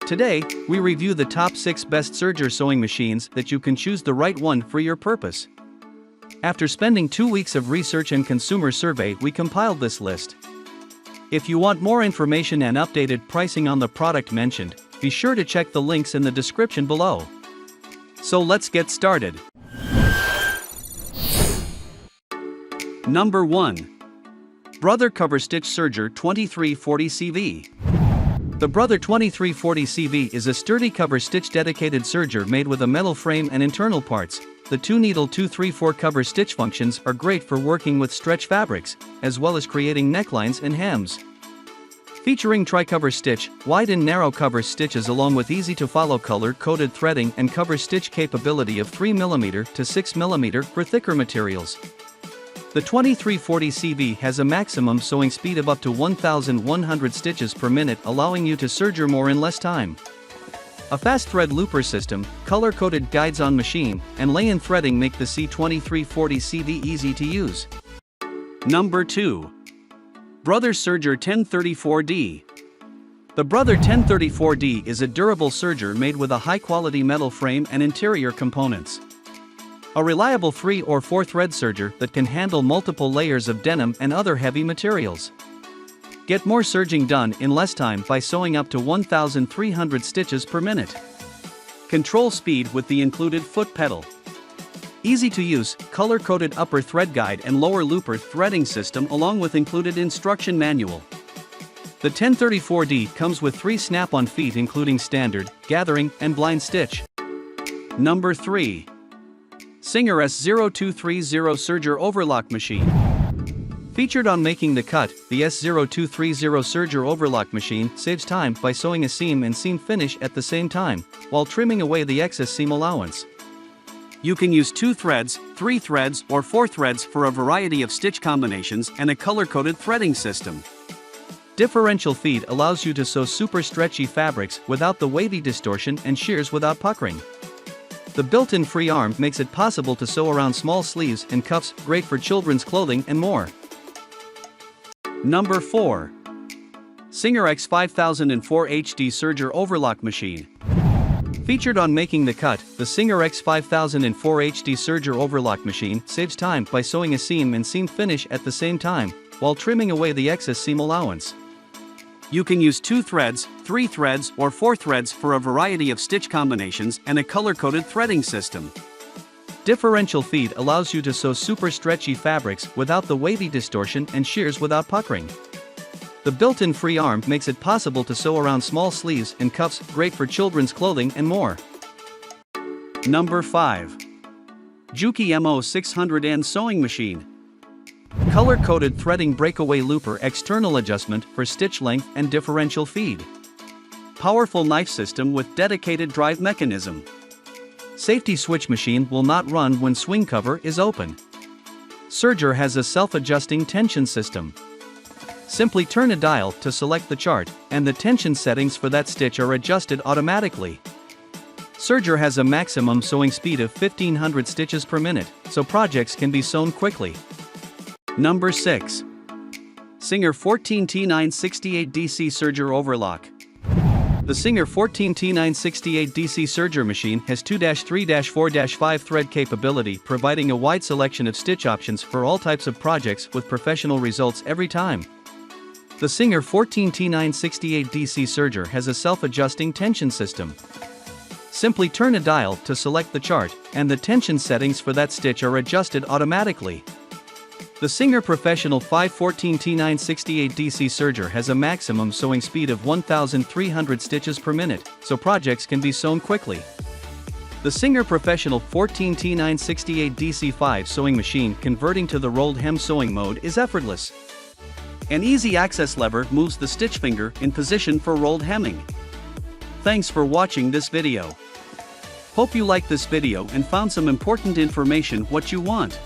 Today, we review the top 6 best Serger sewing machines that you can choose the right one for your purpose. After spending 2 weeks of research and consumer survey, we compiled this list. If you want more information and updated pricing on the product mentioned, be sure to check the links in the description below. So let's get started. Number 1. Brother Cover Stitch Serger 2340 CV. The Brother 2340 CV is a sturdy cover stitch dedicated serger made with a metal frame and internal parts. The 2-needle 234 cover stitch functions are great for working with stretch fabrics, as well as creating necklines and hems. Featuring tri-cover stitch, wide and narrow cover stitches along with easy-to-follow color-coded threading and cover stitch capability of 3mm to 6mm for thicker materials. The 2340 CV has a maximum sewing speed of up to 1,100 stitches per minute, allowing you to serger more in less time. A fast thread looper system, color-coded guides on machine, and lay-in threading make the C2340 CV easy to use. Number 2. Brother Serger 1034D. The Brother 1034D is a durable serger made with a high-quality metal frame and interior components. A reliable 3 or 4 thread serger that can handle multiple layers of denim and other heavy materials. Get more serging done in less time by sewing up to 1,300 stitches per minute. Control speed with the included foot pedal. Easy to use, color-coded upper thread guide and lower looper threading system along with included instruction manual. The 1034D comes with 3 snap-on feet including standard, gathering, and blind stitch. Number 3. Serger S0230 Serger Overlock Machine. Featured on Making the Cut, the S0230 Serger Overlock Machine saves time by sewing a seam and seam finish at the same time, while trimming away the excess seam allowance. You can use 2 threads, 3 threads, or 4 threads for a variety of stitch combinations and a color-coded threading system. Differential feed allows you to sew super stretchy fabrics without the wavy distortion and shears without puckering. The built-in free arm makes it possible to sew around small sleeves and cuffs, great for children's clothing and more. Number 4. Serger X5004 HD Serger Overlock Machine. Featured on Making the Cut, the Serger X5004 HD Serger Overlock Machine saves time by sewing a seam and seam finish at the same time, while trimming away the excess seam allowance. You can use 2 threads, 3 threads, or 4 threads for a variety of stitch combinations and a color-coded threading system. Differential feed allows you to sew super stretchy fabrics without the wavy distortion and shears without puckering. The built-in free arm makes it possible to sew around small sleeves and cuffs, great for children's clothing and more. Number 5. Juki MO600N Sewing Machine. Color-coded threading breakaway looper external adjustment for stitch length and differential feed. Powerful knife system with dedicated drive mechanism. Safety switch machine will not run when swing cover is open. Serger has a self-adjusting tension system. Simply turn a dial to select the chart, and the tension settings for that stitch are adjusted automatically. Serger has a maximum sewing speed of 1,500 stitches per minute, so projects can be sewn quickly. Number 6. Serger 14T968 DC Serger Overlock. The Serger 14T968 DC Serger machine has 2-3-4-5 thread capability, providing a wide selection of stitch options for all types of projects with professional results every time. The Serger 14T968 DC Serger has a self-adjusting tension system. Simply turn a dial to select the chart, and the tension settings for that stitch are adjusted automatically. The Serger Professional 514T968 DC Serger has a maximum sewing speed of 1,300 stitches per minute, so projects can be sewn quickly. The Serger Professional 14T968 DC5 sewing machine converting to the rolled hem sewing mode is effortless. An easy access lever moves the stitch finger in position for rolled hemming. Thanks for watching this video. Hope you liked this video and found some important information what you want.